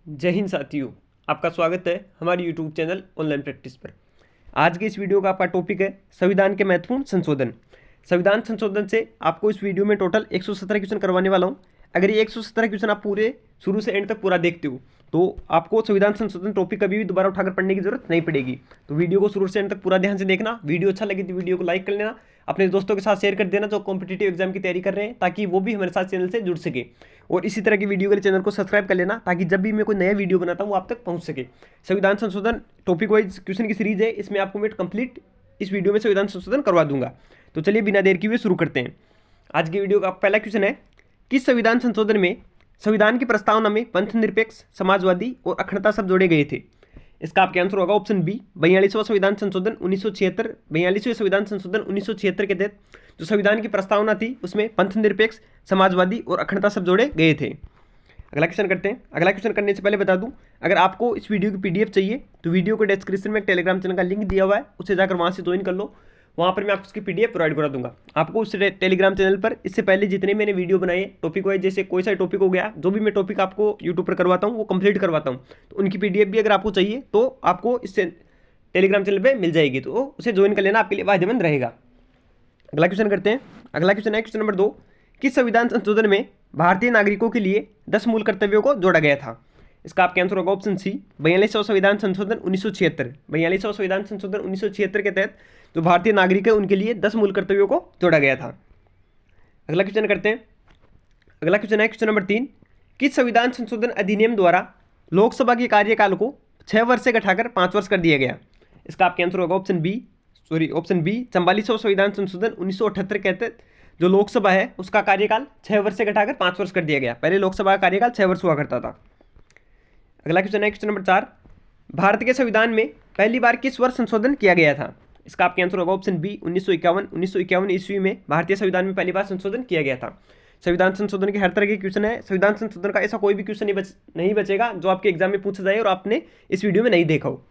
जय हिंद साथियों, आपका स्वागत है हमारे यूट्यूब चैनल ऑनलाइन प्रैक्टिस पर। आज के इस वीडियो का आपका टॉपिक है संविधान के महत्वपूर्ण संशोधन। संविधान संशोधन से आपको इस वीडियो में टोटल 117 क्वेश्चन करवाने वाला हूँ। अगर ये 117 क्वेश्चन आप पूरे शुरू से एंड तक पूरा देखते हो तो आपको संविधान संशोधन टॉपिक कभी भी दोबारा उठाकर पढ़ने की जरूरत नहीं पड़ेगी। तो वीडियो को शुरू से एंड तक पूरा ध्यान से देखना। वीडियो अच्छा लगे तो वीडियो को लाइक कर लेना, अपने दोस्तों के साथ शेयर कर देना जो कॉम्पिटिटिव एग्जाम की तैयारी कर रहे हैं, ताकि वो भी हमारे साथ चैनल से जुड़ सके। और इसी तरह की वीडियो के लिए चैनल को सब्सक्राइब कर लेना, ताकि जब भी मैं कोई नया वीडियो बनाता हूँ वो आप तक पहुँच सके। संविधान संशोधन टॉपिक वाइज क्वेश्चन की सीरीज है, इसमें आपको मैं कंप्लीट इस वीडियो में संविधान संशोधन करवा दूंगा। तो चलिए बिना देर किए शुरू करते हैं। आज की वीडियो का पहला क्वेश्चन है, किस संविधान संशोधन में संविधान की प्रस्तावना में पंथ निरपेक्ष, समाजवादी और अखंडता शब्द जोड़े गए थे? इसका आपका आंसर होगा ऑप्शन बी, 42वां संविधान संशोधन 1976। 42वें संविधान संशोधन 1976 के तहत जो संविधान की प्रस्तावना थी उसमें पंथ निरपेक्ष, समाजवादी और अखंडता शब्द जोड़े गए थे। अगला क्वेश्चन करते हैं। अगला क्वेश्चन करने से पहले बता दूं, अगर आपको इस वीडियो की पीडीएफ चाहिए तो वीडियो को डिस्क्रिप्शन में एक टेलीग्राम चैनल का लिंक दिया हुआ है, उसे जाकर वहां से ज्वाइन कर लो। वहाँ पर मैं आपको उसकी पीडीएफ प्रोवाइड करा दूंगा। आपको उस टेलीग्राम चैनल पर इससे पहले जितने मैंने वीडियो बनाए टॉपिक वाइज, जैसे कोई सा टॉपिक हो गया, जो भी मैं टॉपिक आपको यूट्यूब पर करवाता हूँ वो कंप्लीट करवाता हूँ, तो उनकी पीडीएफ भी अगर आपको चाहिए तो आपको इस टेलीग्राम चैनल पर मिल जाएगी, तो उसे ज्वाइन कर लेना, आपके लिए फायदेमंद रहेगा। अगला क्वेश्चन करते हैं। अगला क्वेश्चन है क्वेश्चन नंबर 2, किस संविधान संशोधन में भारतीय नागरिकों के लिए 10 मूल कर्तव्यों को जोड़ा गया था? इसका आपका आंसर होगा ऑप्शन सी, 42वां संविधान संशोधन 1976। 42वां संविधान संशोधन 1976 के तहत जो भारतीय नागरिक है उनके लिए 10 मूल कर्तव्यों को जोड़ा गया था। अगला क्वेश्चन करते हैं। अगला क्वेश्चन है क्वेश्चन नंबर 3, किस संविधान संशोधन अधिनियम द्वारा लोकसभा के कार्यकाल को 6 वर्ष से घटाकर 5 वर्ष कर दिया गया? इसका आपका आंसर होगा ऑप्शन बी, 44वां संविधान संशोधन 1978 के तहत जो लोकसभा है उसका कार्यकाल 6 वर्ष से घटाकर 5 वर्ष कर दिया गया। पहले लोकसभा का कार्यकाल 6 वर्ष हुआ करता था। अगला क्वेश्चन है क्वेश्चन नंबर 4, भारत के संविधान में पहली बार किस वर्ष संशोधन किया गया था? इसका आपका आंसर होगा ऑप्शन बी, 1951। 1951 ईस्वी में भारतीय संविधान में पहली बार संशोधन किया गया था। संविधान संशोधन के हर तरह के क्वेश्चन है, संविधान संशोधन का ऐसा कोई भी क्वेश्चन नहीं बचेगा जो आपके एग्जाम में पूछा जाए और आपने इस वीडियो में नहीं देखा हो।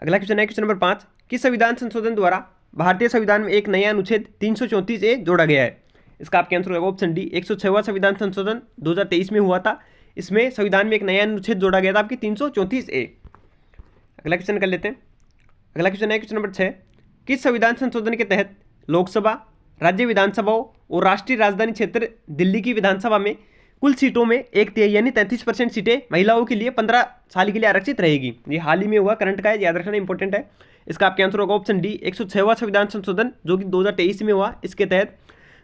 अगला क्वेश्चन है क्वेश्चन नंबर 5, किस संविधान संशोधन द्वारा भारतीय संविधान में एक नया अनुच्छेद 334A जोड़ा गया है? इसका आपका आंसर होगा ऑप्शन डी, 106वां संविधान संशोधन 2023 में हुआ था। इसमें संविधान में एक नया अनुच्छेद जोड़ा गया था आपकी 334A। अगला क्वेश्चन कर लेते हैं। अगला क्वेश्चन है क्वेश्चन नंबर 6, किस संविधान संशोधन के तहत लोकसभा, राज्य विधानसभाओं और राष्ट्रीय राजधानी क्षेत्र दिल्ली की विधानसभा में कुल सीटों में 1/3 यानी 33% सीटें महिलाओं के लिए 15 साल के लिए आरक्षित रहेगी? ये हाल ही में हुआ, करंट का है, याद रखना इंपॉर्टेंट है। इसका आपका आंसर होगा ऑप्शन डी, 106वां संविधान संशोधन जो कि 2023 में हुआ। इसके तहत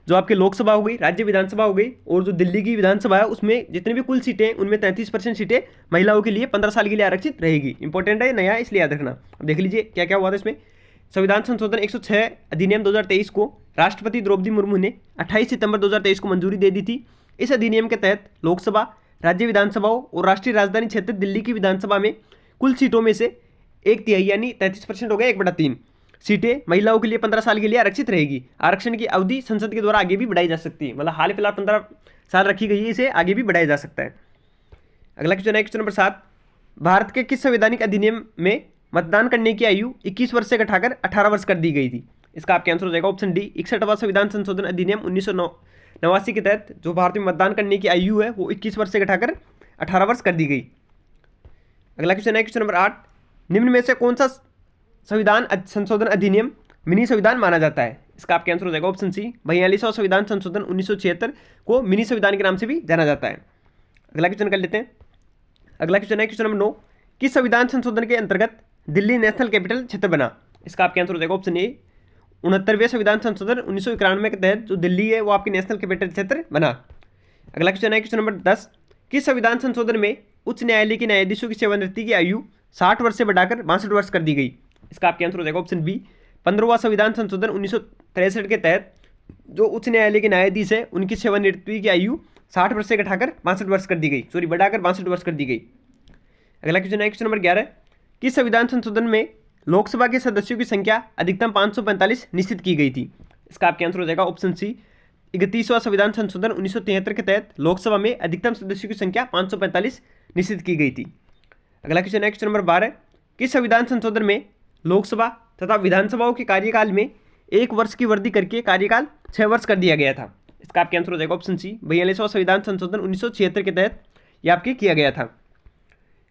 जो आपकी लोकसभा हो गई, राज्य विधानसभा हो गई और जो दिल्ली की विधानसभा है उसमें जितनी भी कुल सीटें उनमें 33% सीटें महिलाओं के लिए 15 साल के लिए आरक्षित रहेगी। इंपॉर्टेंट है, नया, इसलिए याद रखना। अब देख लीजिए क्या क्या हुआ था इसमें। संविधान संशोधन 106 अधिनियम 2023 को राष्ट्रपति द्रौपदी मुर्मू ने 28 सितंबर 2023 को मंजूरी दे दी थी। इस अधिनियम के तहत लोकसभा, राज्य विधानसभाओं और राष्ट्रीय राजधानी क्षेत्र दिल्ली की विधानसभा में कुल सीटों में से 1/3 यानी 33% हो गया, 1/3 सीटें महिलाओं के लिए 15 साल के लिए आरक्षित रहेगी। आरक्षण की अवधि संसद के द्वारा आगे भी बढ़ाई जा सकती है, मतलब हाल फिलहाल 15 साल रखी गई है, इसे आगे भी बढ़ाया जा सकता है। अगला क्वेश्चन है क्वेश्चन नंबर 7, भारत के किस संवैधानिक अधिनियम में मतदान करने की आयु 21 वर्ष से घटाकर 18 वर्ष कर दी गई थी? इसका आपका आंसर हो जाएगा ऑप्शन डी, 61वां संविधान संशोधन अधिनियम 1989 के तहत जो भारत में मतदान करने की आयु है वो 21 वर्ष से घटाकर 18 वर्ष कर दी गई। अगला क्वेश्चन है क्वेश्चन नंबर 8, निम्न में से कौन सा संविधान संशोधन अधिनियम मिनी संविधान माना जाता है? इसका आपका आंसर हो जाएगा ऑप्शन सी, 42वां संविधान संशोधन 1976 को मिनी संविधान के नाम से भी जाना जाता है। अगला क्वेश्चन कर लेते हैं। अगला क्वेश्चन है क्वेश्चन नंबर 9, किस संविधान संशोधन के अंतर्गत दिल्ली नेशनल कैपिटल क्षेत्र बना? इसका आपका आंसर हो जाएगा ऑप्शन ए, 69वें संविधान संशोधन 1991 के तहत जो दिल्ली है वो आपकी नेशनल कैपिटल क्षेत्र बना। अगला क्वेश्चन है क्वेश्चन नंबर 10, किस संविधान संशोधन में उच्च न्यायालय के न्यायाधीशों की सेवानिवृत्ति की आयु 60 वर्ष से बढ़ाकर 62 वर्ष कर दी गई? इसका आपका आंसर हो जाएगा ऑप्शन बी, 15वां संविधान संशोधन 1963 के तहत जो उच्च न्यायालय के न्यायाधीश है उनकी सेवानिवृत्ति की आयु 60 वर्ष से घटाकर 62 वर्ष कर दी गई, बढ़ाकर 62 वर्ष कर दी गई। अगला क्वेश्चन है क्वेश्चन नंबर 11, किस संविधान संशोधन में लोकसभा के सदस्यों की संख्या अधिकतम 545 निश्चित की गई थी? इसका आपका आंसर हो जाएगा ऑप्शन सी, 31वां संविधान संशोधन 1973 के तहत लोकसभा में अधिकतम सदस्यों की संख्या 545 निश्चित की गई थी। अगला क्वेश्चन है क्वेश्चन नंबर 12, किस संविधान संशोधन में लोकसभा तथा विधानसभाओं के कार्यकाल में 1 वर्ष की वृद्धि करके कार्यकाल 6 वर्ष कर दिया गया था? इसका आपका आंसर हो जाएगा ऑप्शन सी, 42वां संविधान संशोधन 1976 के तहत यह आपके किया गया था।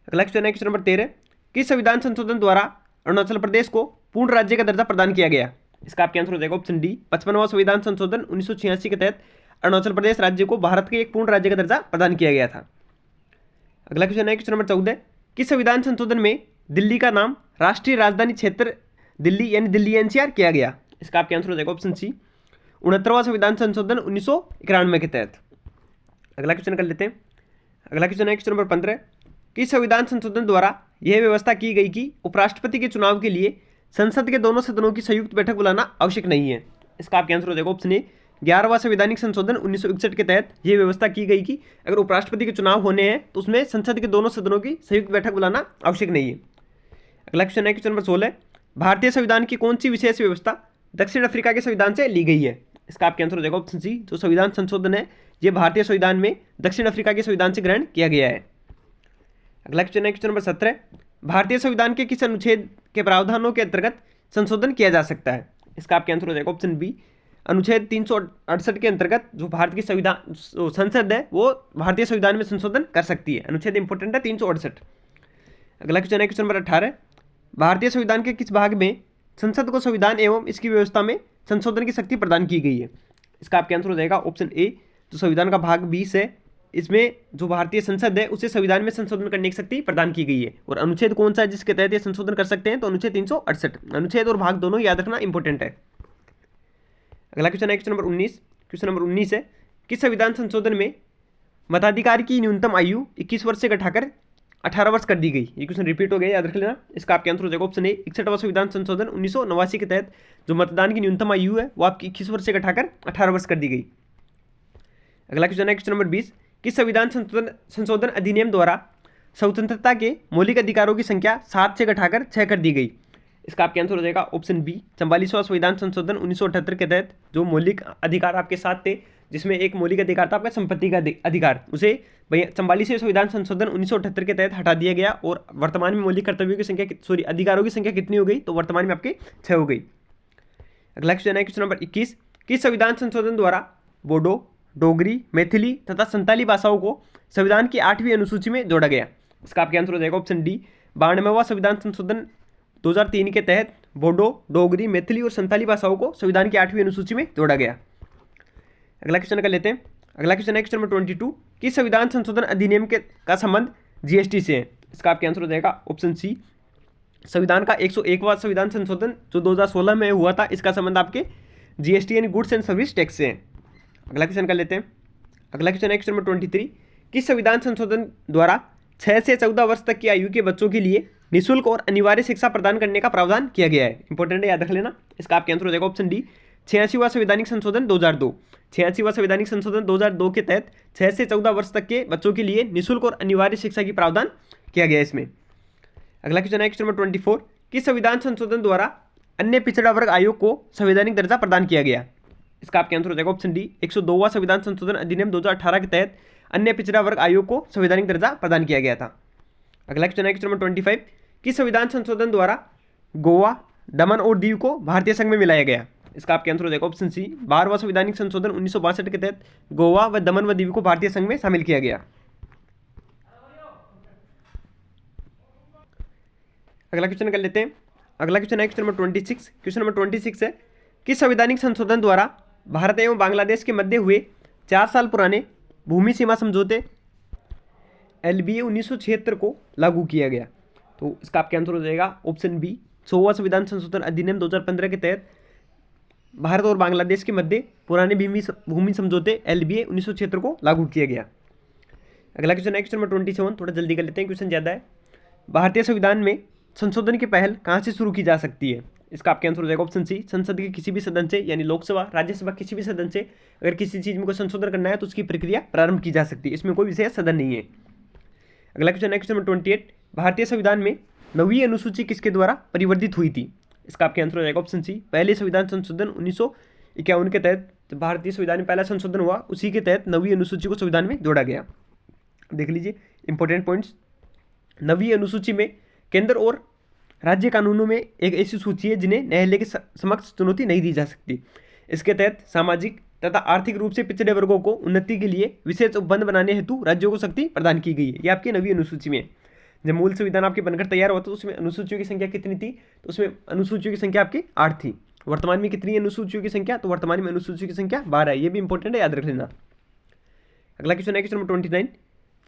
अगला क्वेश्चन है क्वेश्चन नंबर 13, किस संविधान संशोधन द्वारा अरुणाचल प्रदेश को पूर्ण राज्य का दर्जा प्रदान किया गया? इसका आपका आंसर हो जाएगा ऑप्शन डी, 55वां संविधान संशोधन 1986 के तहत अरुणाचल प्रदेश राज्य को भारत के एक पूर्ण राज्य का दर्जा प्रदान किया गया था। अगला क्वेश्चन है क्वेश्चन नंबर 14, किस संविधान संशोधन में दिल्ली का नाम राष्ट्रीय राजधानी क्षेत्र दिल्ली यानी दिल्ली एनसीआर किया गया? इसका आपका आंसर हो जाएगा ऑप्शन सी, 69वां संविधान संशोधन 1991 के तहत। अगला क्वेश्चन कर लेते हैं। अगला क्वेश्चन है क्वेश्चन नंबर 15, किस संविधान संशोधन द्वारा यह व्यवस्था की गई कि उपराष्ट्रपति के चुनाव के लिए संसद के दोनों सदनों की संयुक्त बैठक बुलाना आवश्यक नहीं है? इसका आपका आंसर हो जाएगा ऑप्शन ए, 11वां संवैधानिक संशोधन 1961 के तहत यह व्यवस्था की गई कि अगर उपराष्ट्रपति के चुनाव होने हैं तो उसमें संसद के दोनों सदनों की संयुक्त बैठक बुलाना आवश्यक नहीं है। अगला क्वेश्चन है क्वेश्चन नंबर 16, भारतीय संविधान की कौन सी विशेष व्यवस्था दक्षिण अफ्रीका के संविधान से ली गई है? इसका आपका आंसर हो जाएगा ऑप्शन सी, जो संविधान संशोधन है ये भारतीय संविधान में दक्षिण अफ्रीका के संविधान से ग्रहण किया गया है। अगला क्वेश्चन है क्वेश्चन नंबर 17, भारतीय संविधान के किस अनुच्छेद के प्रावधानों के अंतर्गत संशोधन किया जा सकता है? इसका आपका आंसर हो जाएगा ऑप्शन बी, अनुच्छेद 368 के अंतर्गत जो भारत की संविधान संसद है वो भारतीय संविधान में संशोधन कर सकती है। अनुच्छेद इंपोर्टेंट है 368। अगला क्वेश्चन है क्वेश्चन नंबर 18, भारतीय संविधान के किस भाग में संसद को संविधान एवं इसकी व्यवस्था में संशोधन की शक्ति प्रदान की गई है? इसका आपका आंसर हो जाएगा ऑप्शन ए, जो संविधान का भाग 20 है इसमें जो भारतीय संसद है उसे संविधान में संशोधन करने की शक्ति प्रदान की गई है। और अनुच्छेद कौन सा है जिसके तहत ये संशोधन कर सकते हैं? तो अनुच्छेद 368। अनुच्छेद और भाग दोनों याद रखना इंपॉर्टेंट है। अगला क्वेश्चन है क्वेश्चन नंबर 19। क्वेश्चन नंबर 19 है, किस संविधान संशोधन में मताधिकार की न्यूनतम आयु 21 वर्ष से घटाकर 18 वर्ष कर दी गई? ये क्वेश्चन रिपीट हो गया, याद रख लेना। इसका आपका आंसर हो जाएगा ऑप्शन ए, 61वां संविधान संशोधन 1989 के तहत जो मतदान की न्यूनतम आयु है वो आपकी 21 वर्ष से घटाकर 18 वर्ष कर दी गई। अगला क्वेश्चन है क्वेश्चन नंबर 20, किस संविधान संशोधन अधिनियम द्वारा स्वतंत्रता के मौलिक अधिकारों की संख्या 7 से घटाकर 6 कर दी गई? इसका आपका आंसर हो जाएगा ऑप्शन बी, 44वां संविधान संशोधन 1978 के तहत जो मौलिक अधिकार आपके साथ थे, जिसमें एक मौलिक अधिकार था आपका संपत्ति का अधिकार, उसे 44वें संविधान संशोधन 1978 के तहत हटा दिया गया और वर्तमान में मौलिक कर्तव्यों की संख्या अधिकारों की संख्या कितनी हो गई? तो वर्तमान में आपके 6 हो गई। अगला क्वेश्चन है क्वेश्चन नंबर 21, किस संविधान संशोधन द्वारा बोडो, डोगरी, मैथिली तथा संताली भाषाओं को संविधान की 8वीं अनुसूची में जोड़ा गया? इसका आपका आंसर हो जाएगा ऑप्शन डी, 92वां संविधान संशोधन 2003 के तहत बोडो, डोगरी, मैथिली और संताली भाषाओं को संविधान की 8वीं अनुसूची में जोड़ा गया। अगला क्वेश्चन कर लेते हैं। अगला क्वेश्चन है क्वेश्चन नंबर 22, किस संविधान संशोधन अधिनियम का संबंध जीएसटी से है? इसका आपका आंसर हो जाएगा ऑप्शन सी, संविधान का 101वां संविधान संशोधन जो 2016 में हुआ था, इसका संबंध आपके जीएसटी यानी गुड्स एंड सर्विस टैक्स से है। अगला क्वेश्चन कर लेते हैं। अगला क्वेश्चन है क्वेश्चन नंबर 23, किस संविधान संशोधन द्वारा 6 से 14 वर्ष तक की आयु के बच्चों के लिए निःशुल्क और अनिवार्य शिक्षा प्रदान करने का प्रावधान किया गया है? इंपॉर्टेंट है, याद रख लेना। इसका आपका आंसर हो जाएगा ऑप्शन डी, 86वां संवैधानिक संशोधन 2002। 86वां संवैधानिक संशोधन 2002 के तहत 6 से 14 वर्ष तक के बच्चों के लिए निःशुल्क और अनिवार्य शिक्षा की प्रावधान किया गया है इसमें। अगला क्वेश्चन है क्वेश्चन नंबर 24, किस संविधान संशोधन द्वारा अन्य पिछड़ा वर्ग आयोग को संवैधानिक दर्जा प्रदान किया गया? इसका आपका आंसर हो जाएगा ऑप्शन डी, 102वां संविधान संशोधन अधिनियम 2018 के तहत अन्य पिछड़ा वर्ग आयोग को संवैधानिक दर्जा प्रदान किया गया था। अगला क्वेश्चन है क्वेश्चन नंबर 25, किस संविधान संशोधन द्वारा गोवा, दमन और दीव को भारतीय संघ में मिलाया गया? इसका आपका आंसर हो जाएगा ऑप्शन सी, 12वां संवैधानिक संशोधन 1962 के तहत गोवा व दमन व दीव को भारतीय संघ में शामिल किया गया। अगला क्वेश्चन कर लेते हैं। अगला क्वेश्चन है क्वेश्चन नंबर 26। क्वेश्चन नंबर 26 है, किस संवैधानिक संशोधन द्वारा भारत एवं बांग्लादेश के मध्य हुए 4 साल पुराने भूमि सीमा समझौते LBA 1976 को लागू किया गया? तो इसका आपका आंसर हो जाएगा ऑप्शन बी, 100वां संविधान संशोधन अधिनियम 2015 के तहत भारत और बांग्लादेश के मध्य पुराने भूमि समझौते LBA 1976 को लागू किया गया। अगला क्वेश्चन है क्वेश्चन नंबर 27, थोड़ा जल्दी कर लेते हैं, क्वेश्चन ज़्यादा है। भारतीय संविधान में संशोधन की पहल कहाँ से शुरू की जा सकती है? इसका आपका आंसर हो जाएगा ऑप्शन सी, संसद के किसी भी सदन से, यानी लोकसभा, राज्यसभा, किसी भी सदन से अगर किसी चीज़ में कोई संशोधन करना है तो उसकी प्रक्रिया प्रारंभ की जा सकती है, इसमें कोई विशेष सदन नहीं है। अगला क्वेश्चन है क्वेश्चन नंबर 28, भारतीय संविधान में 9वीं अनुसूची किसके द्वारा परिवर्तित हुई थी? इसका आपका आंसर हो जाएगा ऑप्शन सी, पहले संविधान संशोधन 1951 के तहत जब भारतीय संविधान में पहला संशोधन हुआ उसी के तहत 9वीं अनुसूची को संविधान में जोड़ा गया। देख लीजिए इंपॉर्टेंट पॉइंट्स। 9वीं अनुसूची में केंद्र और राज्य कानूनों में एक ऐसी सूची है जिन्हें न्यायालय के समक्ष चुनौती नहीं दी जा सकती। इसके तहत सामाजिक तथा आर्थिक रूप से पिछड़े वर्गों को उन्नति के लिए विशेष उपबंध बनाने हेतु राज्यों को शक्ति प्रदान की गई है, ये आपकी 9वीं अनुसूची में। जब मूल संविधान आपके बनकर तैयार हुआ तो उसमें अनुसूचियों की संख्या कितनी थी, तो उसमें अनुसूचियों की संख्या आपकी 8 थी। वर्तमान में कितनी है अनुसूचियों की संख्या, तो वर्तमान में अनुसूचियों की संख्या 12 है। ये भी इंपॉर्टेंट है, याद रख लेना। अगला क्वेश्चन है क्वेश्चन नंबर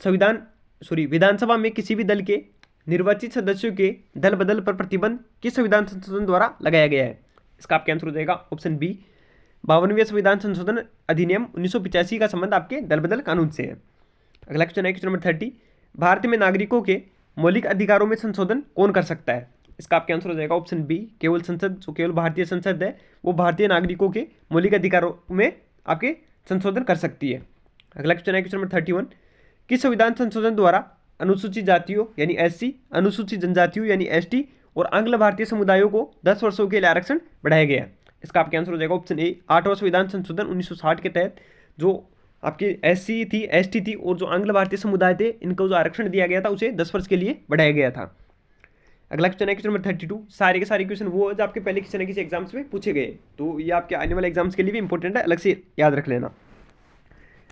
29। विधानसभा में किसी भी दल के निर्वाचित सदस्यों के दल बदल पर प्रतिबंध किस संविधान संशोधन द्वारा लगाया गया है? इसका आपका आंसर हो जाएगा ऑप्शन बी, 52वें संविधान संशोधन अधिनियम 1985 का संबंध आपके दल बदल कानून से है। अगला क्वेश्चन है क्वेश्चन नंबर 30। भारत में नागरिकों के मौलिक अधिकारों में संशोधन कौन कर सकता है? इसका आपका आंसर हो जाएगा ऑप्शन बी, केवल संसद। जो केवल भारतीय संसद है वो भारतीय नागरिकों के मौलिक अधिकारों में आपके संशोधन कर सकती है। अगला क्वेश्चन है क्वेश्चन नंबर 31। किस संविधान संशोधन द्वारा अनुसूचित जातियों यानी SC, अनुसूचित जनजातियों यानी ST और आंग्ल भारतीय समुदायों को 10 वर्षों के लिए आरक्षण बढ़ाया गया? इसका आपका आंसर हो जाएगा ऑप्शन ए, 8वां संविधान संशोधन 1960 के तहत जो आपकी SC थी, ST थी और जो आंग्ल भारतीय समुदाय थे, इनको जो आरक्षण दिया गया था उसे 10 वर्ष के लिए बढ़ाया गया था। अगला क्वेश्चन है क्वेश्चन नंबर 32। सारे के सारे क्वेश्चन वो जो आपके पहले किसी न किसी एग्जाम्स में पूछे गए, तो ये आपके आने वाले एग्जाम्स के लिए भी इंपॉर्टेंट है, अलग से याद रख लेना।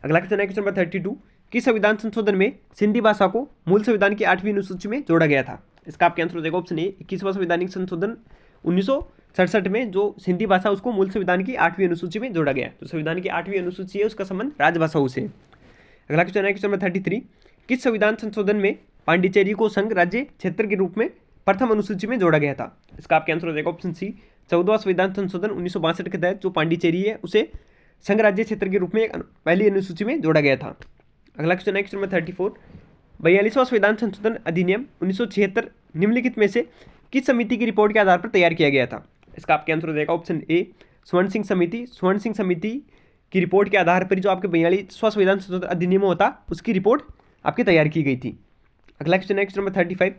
अगला क्वेश्चन है क्वेश्चन नंबर 32। किस संविधान संशोधन में सिंधी भाषा को मूल संविधान की 8वीं अनुसूची में जोड़ा गया था? इसका आपका आंसर हो जाएगा ऑप्शन ए, 21वां संवैधानिक संशोधन 1967 में जो सिंधी भाषा उसको मूल संविधान की 8वीं अनुसूची में जोड़ा गया। तो संविधान की 8वीं अनुसूची है, उसका संबंध राजभाषाओं से। अगला क्वेश्चन है क्वेश्चन नंबर 33। किस संविधान संशोधन में पांडिचेरी को संघ राज्य क्षेत्र के रूप में प्रथम अनुसूची में जोड़ा गया था? इसका आपका आंसर हो जाएगा ऑप्शन सी, 14वां संविधान संशोधन 1962 के तहत जो पांडिचेरी है उसे संघ राज्य क्षेत्र के रूप में पहली अनुसूची में जोड़ा गया था। अगला क्वेश्चन है क्वेश्चन नंबर 34। 42वां संविधान संशोधन अधिनियम 1976 निम्नलिखित में से किस समिति की रिपोर्ट के आधार पर तैयार किया गया था? इसका आपका आंसर हो जाएगा ऑप्शन ए, स्वर्ण सिंह समिति। स्वर्ण सिंह समिति की रिपोर्ट के आधार पर जो आपके 42वां संविधान संशोधन अधिनियम होता उसकी रिपोर्ट आपकी तैयार की गई थी। अगला क्वेश्चन है क्वेश्चन नंबर 35।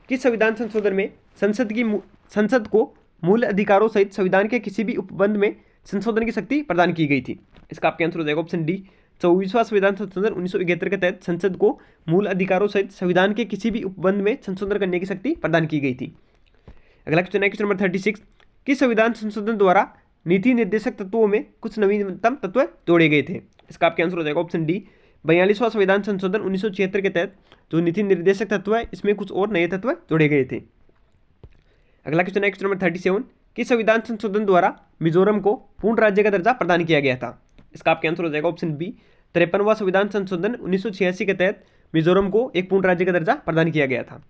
किस संविधान संशोधन में संसद को मूल अधिकारों सहित संविधान के किसी भी उपबंध में संशोधन की शक्ति प्रदान की गई थी? इसका आपका आंसर हो जाएगा ऑप्शन डी, 24वां संविधान संशोधन 1971 के तहत संसद को मूल अधिकारों सहित संविधान के किसी भी उपबंध में संशोधन करने की शक्ति प्रदान की गई थी। अगला क्वेश्चन है क्वेश्चन नंबर 36। किस संविधान संशोधन द्वारा नीति निर्देशक तत्वों में कुछ नवीनतम तत्व जोड़े गए थे? इसका आपका आंसर हो जाएगा ऑप्शन डी, 42वां संविधान संशोधन 1976 के तहत जो नीति निर्देशक तत्व है इसमें कुछ और नए तत्व जोड़े गए थे। अगला क्वेश्चन है क्वेश्चन नंबर 37। किस संविधान संशोधन द्वारा मिजोरम को पूर्ण राज्य का दर्जा प्रदान किया गया था? इसका आपका आंसर हो जाएगा ऑप्शन बी, 53वां संविधान संशोधन 1986 के तहत मिजोरम को एक पूर्ण राज्य का दर्जा प्रदान किया गया था।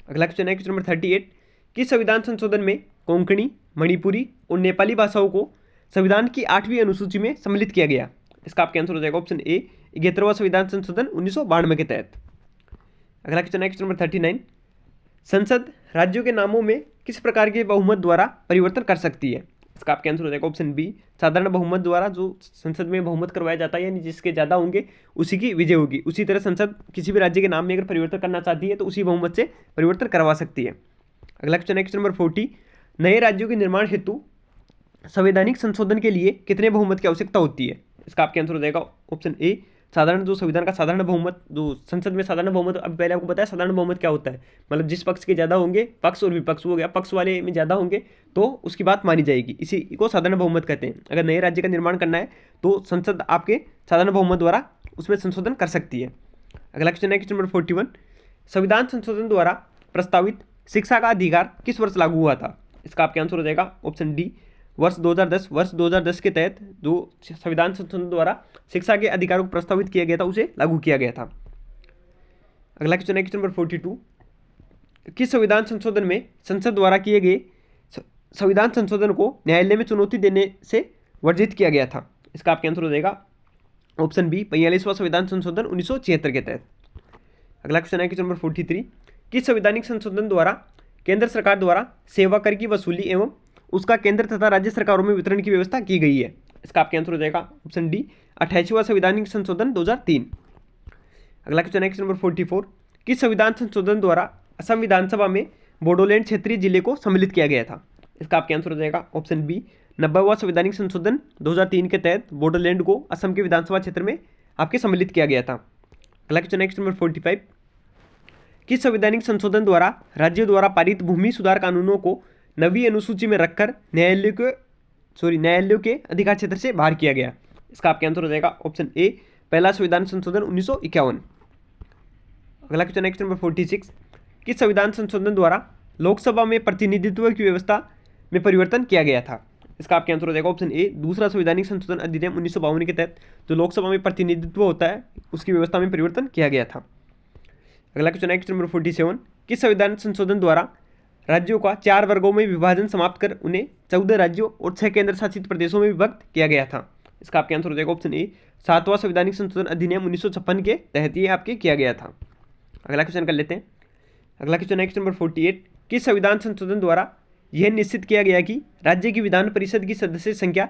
अगला क्वेश्चन है क्वेश्चन नंबर 38। किस संविधान संशोधन में कोंकणी, मणिपुरी और नेपाली भाषाओं को संविधान की 8वीं अनुसूची में सम्मिलित किया गया? इसका आपका आंसर हो जाएगा ऑप्शन ए, 71वां संविधान संशोधन 1992 के तहत। अगला क्वेश्चन है क्वेश्चन नंबर 39। संसद राज्यों के नामों में किस प्रकार के बहुमत द्वारा परिवर्तन कर सकती है? इसका आपका आंसर हो जाएगा ऑप्शन बी, साधारण बहुमत द्वारा। जो संसद में बहुमत करवाया जाता है यानी जिसके ज़्यादा होंगे उसी की विजय होगी। उसी तरह संसद किसी भी राज्य के नाम में अगर परिवर्तन करना चाहती है तो उसी बहुमत से परिवर्तन करवा सकती है। अगला क्वेश्चन है क्वेश्चन नंबर 40। नए राज्यों के निर्माण हेतु संवैधानिक संशोधन के लिए कितने बहुमत की आवश्यकता होती है? इसका आपका आंसर हो जाएगा ऑप्शन ए, साधारण। जो संविधान का साधारण बहुमत, जो संसद में साधारण बहुमत, अब पहले आपको बताया साधारण बहुमत क्या होता है, मतलब जिस पक्ष के ज़्यादा होंगे, पक्ष और विपक्ष हो गया, पक्ष वाले में ज़्यादा होंगे तो उसकी बात मानी जाएगी, इसी को साधारण बहुमत कहते हैं। अगर नए राज्य का निर्माण करना है तो संसद आपके साधारण बहुमत द्वारा उसमें संशोधन कर सकती है। अगला क्वेश्चन है क्वेश्चन नंबर 41। संविधान संशोधन द्वारा प्रस्तावित शिक्षा का अधिकार किस वर्ष लागू हुआ था? इसका आपका आंसर हो जाएगा ऑप्शन डी, वर्ष 2010। वर्ष 2010 के तहत जो संविधान संशोधन द्वारा शिक्षा के अधिकारों को प्रस्तावित किया गया था उसे लागू किया गया था। अगला क्वेश्चन है क्वेश्चन नंबर 42। किस संविधान संशोधन में संसद द्वारा किए गए संविधान संशोधन को न्यायालय में चुनौती देने से वर्जित किया गया था? इसका आपका आंसर हो जाएगा ऑप्शन बी, 42वां संविधान संशोधन 1976 के तहत। अगला क्वेश्चन है क्वेश्चन नंबर 43। किस संवैधानिक संशोधन द्वारा केंद्र सरकार द्वारा सेवा कर की वसूली एवं उसका केंद्र तथा राज्य सरकारों में वितरण की व्यवस्था की गई है? इसका आपका आंसर हो जाएगा ऑप्शन डी, 28वां संवैधानिक संशोधन 2003। अगला क्वेश्चन है क्वेश्चन नंबर 44। किस संविधान संशोधन द्वारा असम विधानसभा में बोडोलैंड क्षेत्रीय जिले को सम्मिलित किया गया था? इसका आपका आंसर हो जाएगा ऑप्शन बी, 90वां संवैधानिक संशोधन 2003 के तहत बोडोलैंड को असम के विधानसभा क्षेत्र में आपके सम्मिलित किया गया था। अगला क्वेश्चन है क्वेश्चन नंबर 45। किस संवैधानिक संशोधन द्वारा राज्यों द्वारा पारित भूमि सुधार कानूनों को नवी अनुसूची में रखकर न्यायालयों के अधिकार क्षेत्र से बाहर किया गया? इसका आपका आंसर हो जाएगा ऑप्शन ए, पहला संविधान संशोधन 1951। अगला क्वेश्चन है क्वेश्चन नंबर 46। किस संविधान संशोधन द्वारा लोकसभा में प्रतिनिधित्व की व्यवस्था में परिवर्तन किया गया था? इसका आपका आंसर हो जाएगा ऑप्शन ए, दूसरा संवैधानिक संशोधन अधिनियम 1952 के तहत जो लोकसभा में प्रतिनिधित्व होता है उसकी व्यवस्था में परिवर्तन किया गया था। अगला क्वेश्चन है क्वेश्चन नंबर 47, किस संविधान संशोधन द्वारा राज्यों का 4 वर्गों में विभाजन समाप्त कर उन्हें 14 राज्यों और 6 केंद्र शासित प्रदेशों में विभक्त किया गया था? इसका आपका आंसर हो जाएगा ऑप्शन ए, 7वां संवैधानिक संशोधन अधिनियम 1956 के तहत ये आपके किया गया था। अगला क्वेश्चन कर लेते हैं। अगला क्वेश्चन है क्वेश्चन नंबर 48, किस संविधान संशोधन द्वारा यह निश्चित किया गया कि राज्य की विधान परिषद की सदस्य संख्या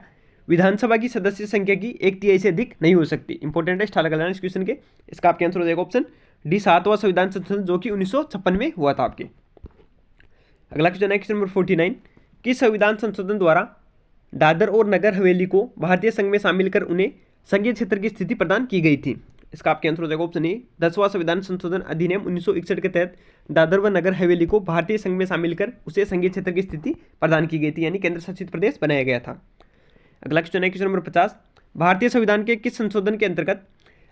विधानसभा की सदस्य संख्या की 1/3 से अधिक नहीं हो सकती? इंपॉर्टेंट है, स्टार लगा लेना इस क्वेश्चन के। इसका आपका आंसर हो जाएगा ऑप्शन डी, 7वां संविधान संशोधन जो कि 1956 में हुआ था आपके। अगला क्वेश्चन है क्वेश्चन नंबर 49, किस संविधान संशोधन द्वारा दादर और नगर हवेली को भारतीय संघ में शामिल कर उन्हें संघीय क्षेत्र की स्थिति प्रदान की गई थी? इसका आपका आंसर हो जाएगा ऑप्शन ए, 10वां संविधान संशोधन अधिनियम 1961 के तहत दादर व नगर हवेली को भारतीय संघ में शामिल कर उसे संघीय क्षेत्र की स्थिति प्रदान की गई थी, यानी केंद्र शासित प्रदेश बनाया गया था। अगला क्वेश्चन है क्वेश्चन नंबर 50, भारतीय संविधान के किस संशोधन के अंतर्गत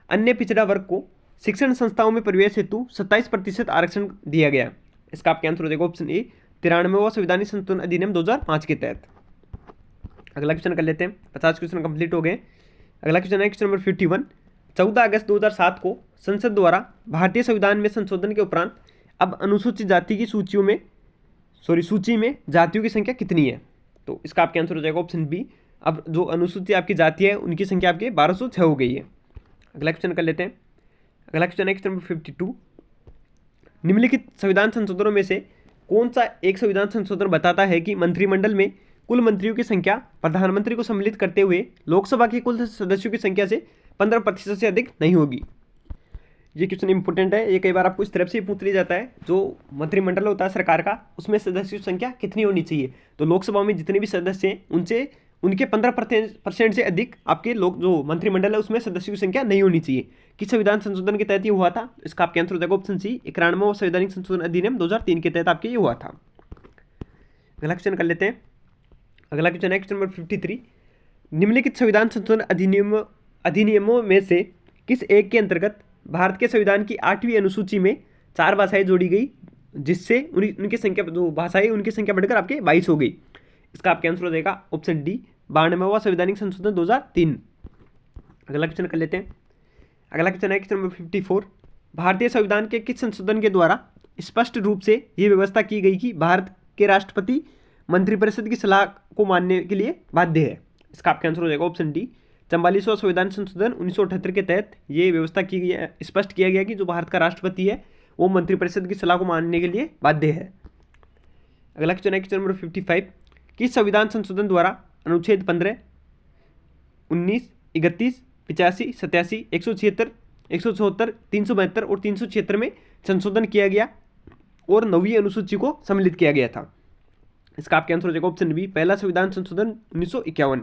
अन्य पिछड़ा वर्ग को शिक्षण संस्थाओं में प्रवेश हेतु 27% आरक्षण दिया गया? इसका आपका आंसर हो जाएगा ऑप्शन ए, 93वां संविधानिक संशोधन अधिनियम 2005 के तहत। अगला क्वेश्चन कर लेते हैं, 50 क्वेश्चन कंप्लीट हो गए। अगला क्वेश्चन है क्वेश्चन नंबर 51, 14 अगस्त 2007 को संसद द्वारा भारतीय संविधान में संशोधन के उपरांत अब अनुसूचित जाति की सूची में जातियों की संख्या कितनी है? तो इसका आपका आंसर हो जाएगा ऑप्शन बी, अब जो अनुसूचित आपकी जाति है उनकी संख्या आपके 1206 हो गई है। अगला क्वेश्चन कर लेते हैं। अगला क्वेश्चन है क्वेश्चन नंबर 52, निम्नलिखित संविधान संशोधनों में से कौन सा एक संविधान संशोधन बताता है कि मंत्रिमंडल में कुल मंत्रियों की संख्या प्रधानमंत्री को सम्मिलित करते हुए लोकसभा के कुल सदस्यों की संख्या से 15% से अधिक नहीं होगी? ये क्वेश्चन इंपॉर्टेंट है, ये कई बार आपको इस तरफ से पूछ लिया जाता है, जो मंत्रिमंडल होता है सरकार का उसमें सदस्यों की संख्या कितनी होनी चाहिए? तो लोकसभा में जितने भी सदस्य हैं उनसे उनके 15% से अधिक आपके लोग जो मंत्रिमंडल है उसमें सदस्यों की संख्या नहीं होनी चाहिए। किस संविधान संशोधन के तहत ये हुआ था? इसका आपका आंसर हो जाएगा ऑप्शन सी, 91वां संवैधानिक संशोधन अधिनियम 2003 के तहत आपके ये हुआ था। अगला क्वेश्चन कर लेते हैं। अगला क्वेश्चन है क्वेश्चन नंबर 53, निम्नलिखित संविधान संशोधन अधिनियमों में से किस एक के अंतर्गत भारत के संविधान की 8वीं अनुसूची में 4 भाषाएं जोड़ी गई जिससे उनकी संख्या जो भाषाएं उनकी संख्या बढ़कर आपके 22 हो गई? इसका आपका आंसर हो जाएगा ऑप्शन डी, 92वां संवैधानिक संशोधन 2003। अगला क्वेश्चन कर लेते हैं। अगला क्वेश्चन है क्वेश्चन नंबर 54, भारतीय संविधान के किस संशोधन के द्वारा स्पष्ट रूप से ये व्यवस्था की गई कि भारत के राष्ट्रपति मंत्रिपरिषद की सलाह को मानने के लिए बाध्य है? इसका आपका आंसर हो जाएगा ऑप्शन डी, 44वां संविधान संशोधन 1978 के तहत ये व्यवस्था की गई है, स्पष्ट किया गया कि जो भारत का राष्ट्रपति है वो मंत्रिपरिषद की सलाह को मानने के लिए बाध्य है। अगला क्वेश्चन है क्वेश्चन नंबर 55, किस संविधान संशोधन द्वारा अनुच्छेद 15, 19, 31, 85, 87, 176, 174, 372 और 376 में संशोधन किया गया और 9वीं अनुसूची को सम्मिलित किया गया था? इसका आपका आंसर हो जाएगा ऑप्शन बी, पहला संविधान संशोधन 1951।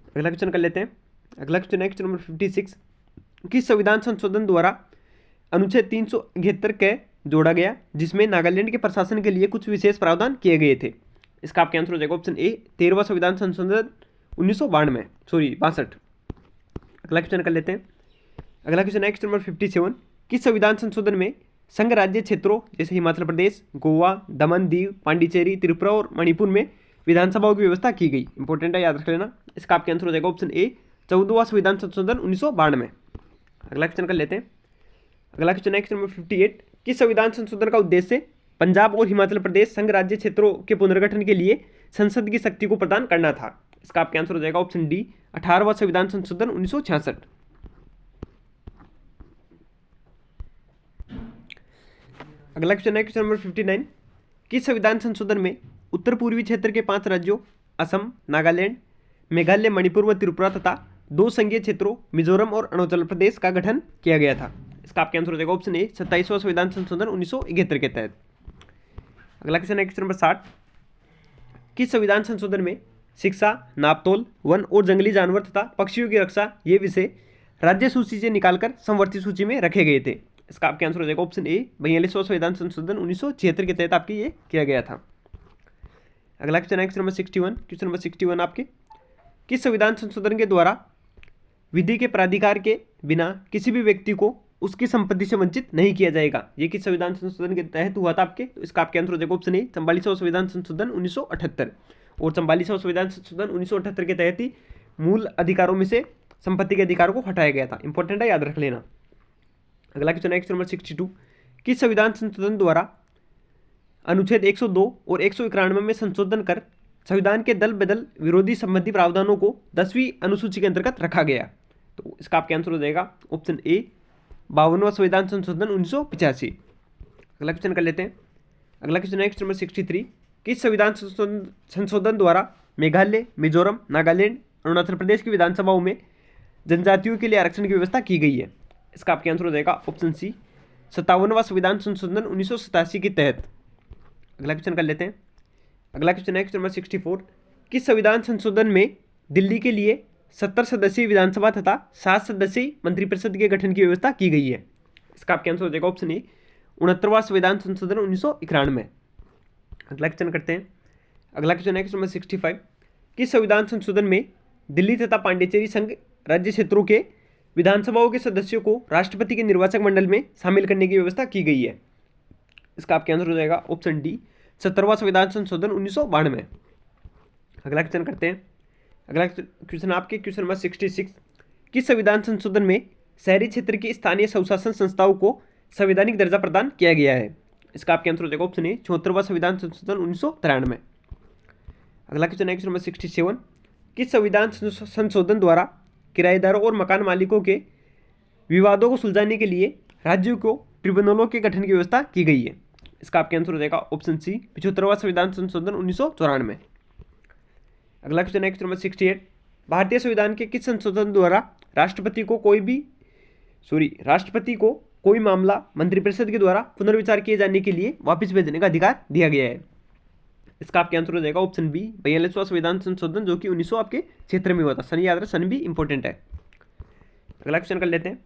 अगला क्वेश्चन कर लेते हैं। अगला क्वेश्चन है क्वेश्चन नंबर 56, किस संविधान संशोधन द्वारा अनुच्छेद 371 के जोड़ा गया जिसमें नागालैंड के प्रशासन के लिए कुछ विशेष प्रावधान किए गए थे? इसका आपका आंसर हो जाएगा ऑप्शन ए, 13वां संविधान संशोधन 1962। अगला क्वेश्चन कर लेते हैं। अगला क्वेश्चन है क्वेश्चन नंबर 57, किस संविधान संशोधन में संघ राज्य क्षेत्रों जैसे हिमाचल प्रदेश, गोवा, दमन, दीव, पांडिचेरी, त्रिपुरा और मणिपुर में विधानसभाओं की व्यवस्था की गई? इंपॉर्टेंट है, याद रख लेना। इसका आपका आंसर हो जाएगा ऑप्शन ए, 14वां संविधान संशोधन 1962। अगला क्वेश्चन कर लेते हैं। अगला क्वेश्चन है क्वेश्चन नंबर 58, किस संविधान संशोधन का उद्देश्य पंजाब और हिमाचल प्रदेश संघ राज्य क्षेत्रों के पुनर्गठन के लिए संसद की शक्ति को प्रदान करना था? इसका आपका आंसर हो जाएगा ऑप्शन डी, 18वां संविधान संशोधन 1966। अगला क्वेश्चन है क्वेश्चन नंबर 59, किस संविधान संशोधन में उत्तर पूर्वी क्षेत्र के 5 राज्यों असम, नागालैंड, मेघालय, मणिपुर व त्रिपुरा तथा 2 संघीय क्षेत्रों मिजोरम और अरुणाचल प्रदेश का गठन किया गया था? इसका आपका आंसर हो जाएगा ऑप्शन ए, 27वां संविधान संशोधन 1971 के तहत। अगला क्वेश्चन है क्वेश्चन नंबर 60, किस संविधान संशोधन में शिक्षा, नापतोल, वन और जंगली जानवर तथा पक्षियों की रक्षा ये विषय राज्य सूची से निकालकर समवर्ती सूची में रखे गए थे? इसका आपका आंसर हो जाएगा ऑप्शन ए, 42वां संविधान संशोधन 1976 के तहत आपके ये किया गया था। अगला क्वेश्चन है क्वेश्चन नंबर 61। क्वेश्चन नंबर 61 आपके, किस संविधान संशोधन के द्वारा विधि के प्राधिकार के बिना किसी भी व्यक्ति को उसकी संपत्ति से वंचित नहीं किया जाएगा। ये किस संविधान संशोधन के तहत हुआ था आपके? तो इसका आपके आंसर हो जाएगा ऑप्शन ए 44वां संविधान संशोधन 1978। और 44वां संविधान संशोधन 1978 के तहत ही मूल अधिकारों में से संपत्ति के अधिकार को हटाया गया था। इंपॉर्टेंट है, याद रख लेना। अगला क्वेश्चन है नंबर 62। किस संविधान संशोधन द्वारा अनुच्छेद 102 और 191 में संशोधन कर संविधान के दल बदल विरोधी संबंधी प्रावधानों को 10वीं अनुसूची के अंतर्गत रखा गया? तो इसका आपका आंसर हो जाएगा ऑप्शन ए 52वां संविधान संशोधन 1985। अगला क्वेश्चन कर लेते हैं। अगला क्वेश्चन है नंबर 63। किस संविधान संशोधन द्वारा मेघालय, मिजोरम, नागालैंड, अरुणाचल प्रदेश की विधानसभाओं में जनजातियों के लिए आरक्षण की व्यवस्था की गई है? इसका आपका आंसर हो जाएगा ऑप्शन सी 57वां संविधान संशोधन 1987 के तहत। अगला क्वेश्चन कर लेते हैं। अगला क्वेश्चन है नंबर 64। किस संविधान संशोधन में दिल्ली के लिए 70 सदस्यीय विधानसभा तथा 7 सदस्यीय मंत्रिपरिषद के गठन की व्यवस्था की गई है? इसका आपका आंसर हो जाएगा ऑप्शन ए 69वां संविधान संशोधन 1991। अगला क्वेश्चन करते हैं। अगला क्वेश्चन है नंबर 65। किस संविधान संशोधन में दिल्ली तथा पांडिचेरी संघ राज्य क्षेत्रों के विधानसभाओं के सदस्यों को राष्ट्रपति के निर्वाचक मंडल में शामिल करने की व्यवस्था की गई है? इसका आपका आंसर हो जाएगा ऑप्शन डी 70वां संविधान संशोधन 1992। अगला क्वेश्चन करते हैं। अगला क्वेश्चन आपके क्वेश्चन नंबर 66। किस संविधान संशोधन में शहरी क्षेत्र की स्थानीय स्वशासन संस्थाओं को संवैधानिक दर्जा प्रदान किया गया है? इसका आपका आंसर हो जाएगा ऑप्शन ए 74वां संविधान संशोधन 1993। अगला क्वेश्चन है क्वेश्चन नंबर 67। किस संविधान संशोधन द्वारा किराएदारों और मकान मालिकों के विवादों को सुलझाने के लिए राज्यों को ट्रिब्यूनलों के गठन की व्यवस्था की गई है? इसका आपका आंसर हो जाएगा ऑप्शन सी 75वां संविधान संशोधन 1994। अगला क्वेश्चन है नंबर 68। भारतीय संविधान के किस संशोधन द्वारा राष्ट्रपति को कोई मामला मंत्रिपरिषद के द्वारा पुनर्विचार किए जाने के लिए वापस भेजने का अधिकार दिया गया है? इसका आपका आंसर हो जाएगा ऑप्शन बी 42वां संविधान संशोधन, जो कि 1900 आपके क्षेत्र में हुआ था। सन याद रहे, सन भी इंपॉर्टेंट है। अगला क्वेश्चन कर लेते हैं।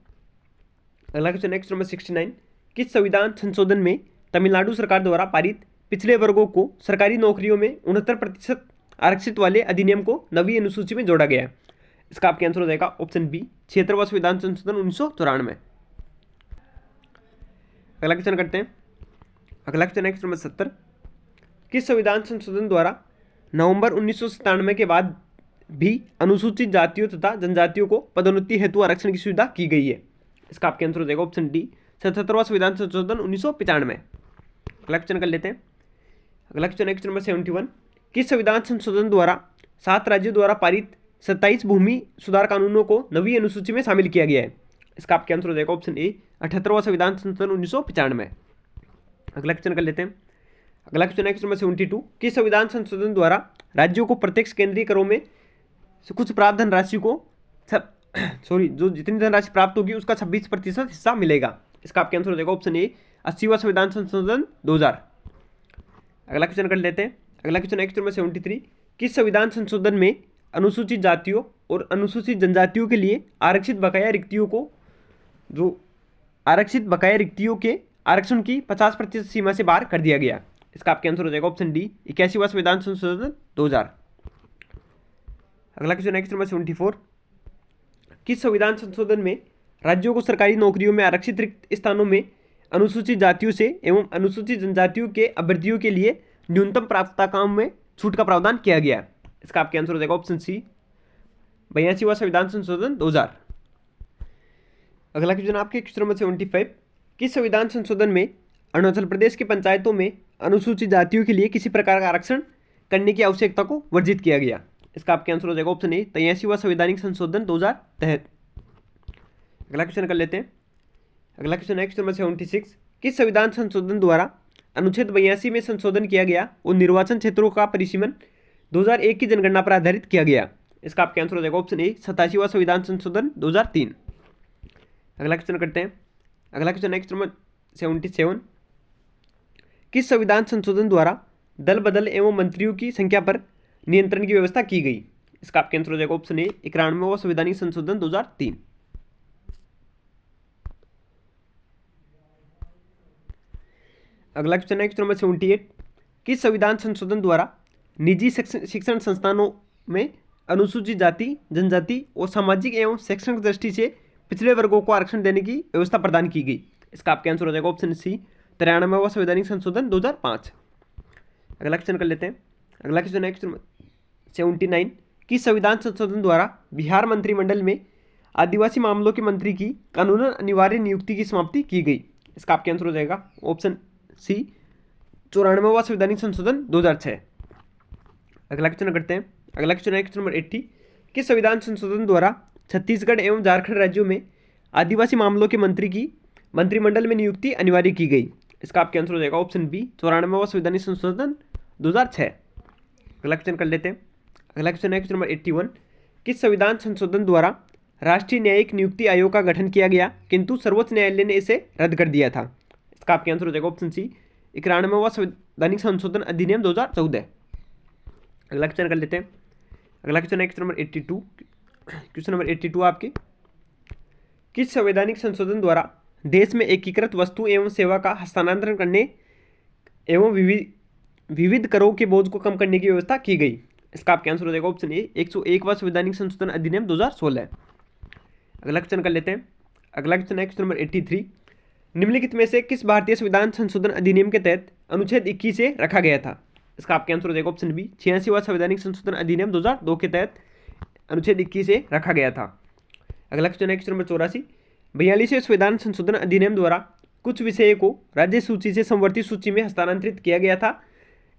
अगला क्वेश्चन है नंबर 69। किस संविधान संशोधन में तमिलनाडु सरकार द्वारा पारित पिछड़े वर्गों को सरकारी नौकरियों में 69% आरक्षित वाले अधिनियम को नवी अनुसूची में जोड़ा गया है? इसका आपका आंसर हो जाएगा ऑप्शन बी 76वां संविधान संशोधन 1994। अगला क्वेश्चन करते हैं। अगला क्वेश्चन है नंबर 70। किस संविधान संशोधन द्वारा नवंबर 1997 के बाद भी अनुसूचित जातियों तथा जनजातियों को पदोन्नति हेतु आरक्षण की सुविधा की गई है? इसका आपका आंसर हो जाएगा ऑप्शन डी 77वां संविधान संशोधन 1995। अगला क्वेश्चन कर लेते हैं। अगला क्वेश्चन है नंबर 71। किस संविधान संशोधन द्वारा 7 राज्यों द्वारा पारित 27 भूमि सुधार कानूनों को नवी अनुसूची में शामिल किया गया है? इसका आपका आंसर हो जाएगा ऑप्शन ए 78वां संविधान संशोधन 1995। अगला क्वेश्चन कर लेते हैं। अगला क्वेश्चन है नंबर 72। किस संविधान संशोधन द्वारा राज्यों को प्रत्यक्ष केंद्रीय करों में कुछ प्राप्त धनराशि को जो जितनी धनराशि प्राप्त होगी उसका 26% हिस्सा मिलेगा? इसका आपका आंसर हो जाएगा ऑप्शन ए 80वां संविधान संशोधन 2000। अगला क्वेश्चन कर लेते हैं। अगला क्वेश्चन है नंबर 73। किस संविधान संशोधन में अनुसूचित जातियों और अनुसूचित जनजातियों के लिए आरक्षित बकाया रिक्तियों के आरक्षण की 50% सीमा से बाहर कर दिया गया? इसका आपका आंसर हो जाएगा ऑप्शन डी 81वां संविधान संशोधन 2000। अगला क्वेश्चन है नंबर 74। किस संविधान संशोधन में राज्यों को सरकारी नौकरियों में आरक्षित रिक्त स्थानों में अनुसूचित जातियों से एवं अनुसूचित जनजातियों के अभ्यर्थियों के लिए न्यूनतम प्राप्तताओं में छूट का प्रावधान किया गया? इसका आपका आंसर हो जाएगा ऑप्शन सी 82वां संविधान संशोधन 2000। अगला क्वेश्चन आपके क्वेश्चन नंबर 75। किस संविधान संशोधन में अरुणाचल प्रदेश की पंचायतों में अनुसूचित जातियों के लिए किसी प्रकार का आरक्षण करने की आवश्यकता को वर्जित किया गया? इसका आपका आंसर हो जाएगा ऑप्शन ए 83वां संवैधानिक संशोधन 2000 तहत। अगला क्वेश्चन कर लेते हैं। अगला क्वेश्चन है क्वेश्चन नंबर 76। किस संविधान संशोधन द्वारा अनुच्छेद 82 में संशोधन किया गया और निर्वाचन क्षेत्रों का परिसीमन 2001 की जनगणना पर आधारित किया गया? इसका आपका आंसर हो जाएगा ऑप्शन ए 87वां संविधान संशोधन 2003। अगला क्वेश्चन करते हैं। अगला क्वेश्चन है क्वेश्चन नंबर 77। किस संविधान संशोधन द्वारा दल बदल एवं मंत्रियों की संख्या पर नियंत्रण की व्यवस्था की गई? इसका आपका आंसर हो जाएगा ऑप्शन ए 91वां संवैधानिक संशोधन 2003। अगला क्वेश्चन है क्वेश्चन नंबर 78। किस संविधान संशोधन द्वारा निजी शिक्षण संस्थानों में अनुसूचित जाति, जनजाति और सामाजिक एवं शैक्षणिक दृष्टि से पिछड़े वर्गों को आरक्षण देने की व्यवस्था प्रदान की गई। इसका आपका आंसर हो जाएगा ऑप्शन सी 93वां संवैधानिक संशोधन 2005। अगला क्वेश्चन कर लेते हैं। अगला क्वेश्चन है क्वेश्चन 79 कि संविधान संशोधन द्वारा बिहार मंत्रिमंडल में आदिवासी मामलों के मंत्री की कानूनन अनिवार्य नियुक्ति की समाप्ति की गई। इसका आपका आंसर हो जाएगा ऑप्शन सी 94वां संवैधानिक संशोधन 2006। अगला क्वेश्चन करते हैं। अगला क्वेश्चन है क्वेश्चन नंबर 80 कि संविधान संशोधन द्वारा छत्तीसगढ़ एवं झारखंड राज्यों में आदिवासी मामलों के मंत्री की मंत्रिमंडल में नियुक्ति अनिवार्य की गई। इसका आपका आंसर हो जाएगा ऑप्शन बी 94वां संवैधानिक संशोधन 2006। अगला क्वेश्चन कर लेते हैं। अगला क्वेश्चन है क्वेश्चन नंबर 81 कि संविधान संशोधन द्वारा राष्ट्रीय न्यायिक नियुक्ति आयोग का गठन किया गया किंतु सर्वोच्च न्यायालय ने इसे रद्द कर दिया था। इसका आपका आंसर हो जाएगा ऑप्शन सी 91वां संवैधानिक संशोधन अधिनियम 2014। अगला क्वेश्चन कर लेते हैं। अगला क्वेश्चन है क्वेश्चन नंबर 82। क्वेश्चन नंबर 82 आपके किस संवैधानिक संशोधन द्वारा देश में एकीकृत वस्तु एवं सेवा का हस्तांतरण करने एवं विविध करों के बोझ को कम करने की व्यवस्था की गई। इसका आपका आंसर हो जाएगा ऑप्शन ए 101वां संवैधानिक संशोधन अधिनियम 2016। अगला क्वेश्चन कर लेते हैं। अगला क्वेश्चन है क्वेश्चन नंबर 83 निम्नलिखित में से किस भारतीय संविधान संशोधन अधिनियम के तहत अनुच्छेद 21 से रखा गया था। इसका आपका आंसर हो जाएगा ऑप्शन बी 86वां संवैधानिक संशोधन अधिनियम 2002 के तहत अनुच्छेद 21 से रखा गया था। अगला क्वेश्चन है क्वेश्चन नंबर 84 42वें संविधान संशोधन अधिनियम द्वारा कुछ विषय को राज्य सूची से समवर्ती सूची में हस्तांतरित किया गया था।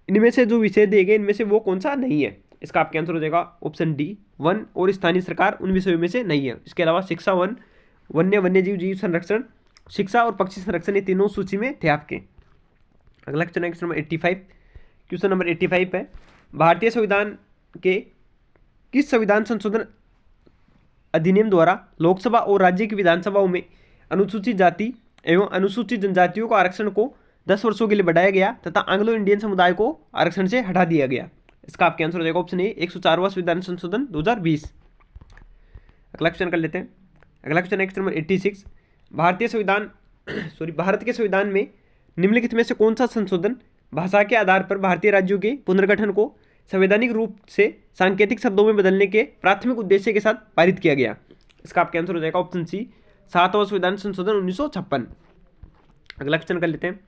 इनमें से जो विषय दिए गए इनमें से वो कौन सा नहीं है। इसका आपका आंसर हो जाएगा ऑप्शन डी वन और स्थानीय सरकार उन विषयों में से नहीं है। इसके अलावा शिक्षा वन वन्यजीव जीव संरक्षण शिक्षा और पक्षी संरक्षण ये तीनों सूची में थे आपके। अगला क्वेश्चन है क्वेश्चन नंबर 85। क्वेश्चन नंबर 85 है भारतीय संविधान के किस संविधान संशोधन अधिनियम द्वारा लोकसभा और राज्य की विधानसभाओं में अनुसूचित जाति एवं अनुसूचित जनजातियों को आरक्षण को 10 वर्षों के लिए बढ़ाया गया तथा एंग्लो इंडियन समुदाय को आरक्षण से हटा दिया गया। इसका आपका आंसर हो जाएगा ऑप्शन ए 104वां संविधान संशोधन 2020। अगला क्वेश्चन कर लेते हैं। अगला क्वेश्चन है क्वेश्चन नंबर 86 भारत के संविधान में निम्नलिखित में से कौन सा संशोधन भाषा के आधार पर भारतीय राज्यों के पुनर्गठन को संवैधानिक रूप से सांकेतिक शब्दों में बदलने के प्राथमिक उद्देश्य के साथ पारित किया गया। इसका आपका आंसर हो जाएगा ऑप्शन सी 7वां संविधान संशोधन 1956। अगला क्वेश्चन कर लेते हैं।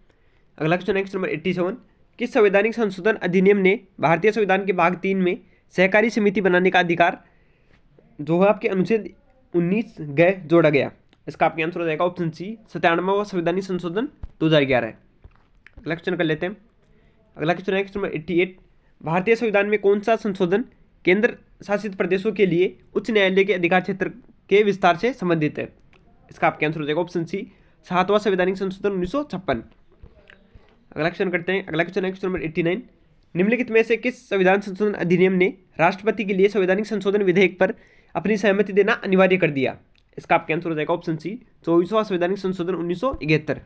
अगला क्वेश्चन है क्वेश्चन नंबर 87 किस संवैधानिक संशोधन अधिनियम ने भारतीय संविधान के भाग 3 में सहकारी समिति बनाने का अधिकार जो है आपके अनुच्छेद 19 ग जोड़ा गया। इसका आपका आंसर हो जाएगा ऑप्शन सी 97वां संवैधानिक संशोधन 2011। अगला क्वेश्चन कर लेते हैं। अगला क्वेश्चन है क्वेश्चन नंबर 88 भारतीय संविधान में कौन सा संशोधन केंद्र शासित प्रदेशों के लिए उच्च न्यायालय के अधिकार क्षेत्र के विस्तार से संबंधित है। इसका आपका आंसर हो जाएगा ऑप्शन सी 7वां संवैधानिक संशोधन 1956। अगला क्वेश्चन करते हैं। अगला क्वेश्चन है क्वेश्चन नंबर 89 निम्नलिखित में से किस संविधान संशोधन अधिनियम ने राष्ट्रपति के लिए संवैधानिक संशोधन विधेयक पर अपनी सहमति देना अनिवार्य कर दिया। इसका आपका आंसर हो जाएगा ऑप्शन सी 24वां संवैधानिक संशोधन 1971।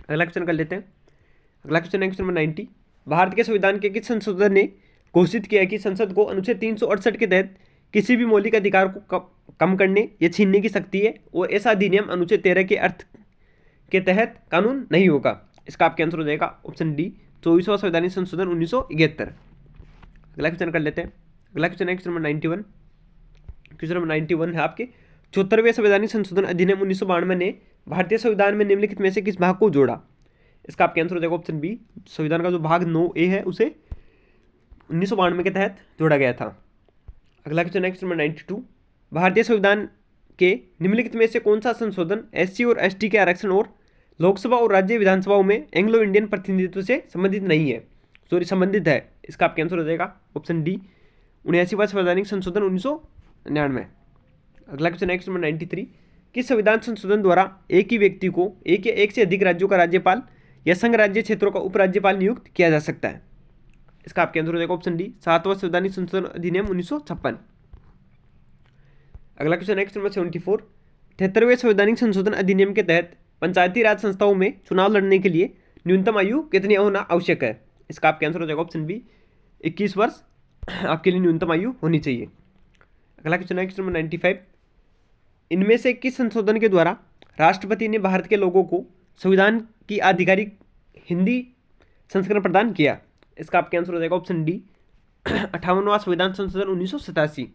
अगला क्वेश्चन कर लेते हैं। अगला क्वेश्चन है क्वेश्चन नंबर 90 भारत के संविधान के किस संशोधन ने घोषित किया कि संसद को अनुच्छेद 368 के तहत किसी भी मौलिक अधिकार को कम करने या छीनने की शक्ति है और ऐसा अधिनियम अनुच्छेद 13 के अर्थ के तहत कानून नहीं होगा। इसका आपका आंसर हो जाएगा ऑप्शन डी 24वां संवैधानिक संशोधन 1971। अगला क्वेश्चन कर लेते हैं। अगला क्वेश्चन है क्वेश्चन नंबर 91। क्वेश्चन नंबर 91 है आपके 74वें संवैधानिक संशोधन अधिनियम 1992 ने भारतीय संविधान में निम्नलिखित में से किस भाग को जोड़ा। इसका आपका आंसर हो जाएगा ऑप्शन बी संविधान का जो भाग 9A है उसे 1992 के तहत जोड़ा गया था। अगला क्वेश्चन है क्वेश्चन नंबर 92 भारतीय संविधान के निम्नलिखित में से कौन सा संशोधन SC और ST के आरक्षण और लोकसभा और राज्य विधानसभाओं में एंग्लो इंडियन प्रतिनिधित्व से संबंधित नहीं है संबंधित है। इसका आपका आंसर हो जाएगा ऑप्शन डी 79वां संवैधानिक संशोधन 1999। अगला क्वेश्चन है क्वेश्चन नंबर 93 किस संविधान संशोधन द्वारा एक ही व्यक्ति को एक या एक से अधिक राज्यों का राज्यपाल या संघ राज्य क्षेत्रों का उपराज्यपाल नियुक्त किया जा सकता है। इसका आपका आंसर हो जाएगा ऑप्शन डी 7वां संवैधानिक संशोधन अधिनियम 1956। अगला क्वेश्चन है क्वेश्चन नंबर 74 73वें संवैधानिक संशोधन अधिनियम के तहत पंचायती राज संस्थाओं में चुनाव लड़ने के लिए न्यूनतम आयु कितनी होना आवश्यक है। इसका आपका आंसर हो जाएगा ऑप्शन बी 21 वर्ष आपके लिए न्यूनतम आयु होनी चाहिए। अगला क्वेश्चन है क्वेश्चन नंबर 95 इनमें से किस संशोधन के द्वारा राष्ट्रपति ने भारत के लोगों को संविधान की आधिकारिक हिंदी संस्करण प्रदान किया। इसका आपका आंसर हो जाएगा ऑप्शन डी 58वां संविधान संशोधन 1987।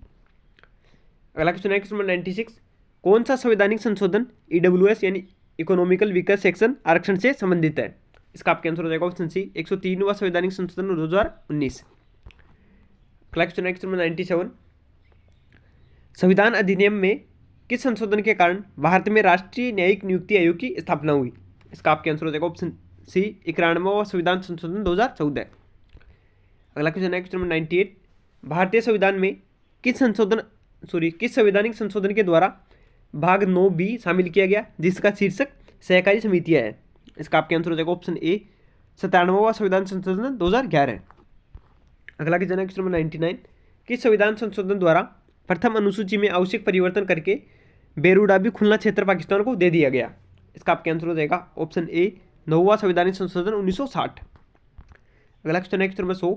अगला क्वेश्चन है क्वेश्चन नंबर 96 कौन सा संवैधानिक संशोधन ईडब्ल्यूएस यानी इकोनॉमिकल वीकर सेक्शन आरक्षण से संबंधित है? इसका आपका आंसर हो जाएगा ऑप्शन सी 103वां संवैधानिक संशोधन 2019। अगला क्वेश्चन है क्वेश्चन नंबर 97। संविधान अधिनियम में किस संशोधन के कारण भारत में राष्ट्रीय न्यायिक नियुक्ति आयोग की स्थापना हुई? इसका आपका आंसर हो जाएगा ऑप्शन सी 91वां संविधान संशोधन 2014। अगला क्वेश्चन है क्वेश्चन नंबर 98। भारतीय संविधान में किस संवैधानिक संशोधन के द्वारा भाग 9B शामिल किया गया जिसका शीर्षक सहकारी समितियां है? इसका आपका आंसर हो जाएगा ऑप्शन ए 97वां संविधान संशोधन 2011। अगला क्वेश्चन है क्वेश्चन नंबर 99। किस संविधान संशोधन द्वारा प्रथम अनुसूची में आवश्यक परिवर्तन करके बेरुडाबी खुलना क्षेत्र पाकिस्तान को दे दिया गया? इसका आपका आंसर हो जाएगा ऑप्शन ए 9वां संवैधानिक संशोधन 1960। अगला क्वेश्चन है क्वेश्चन नंबर 100।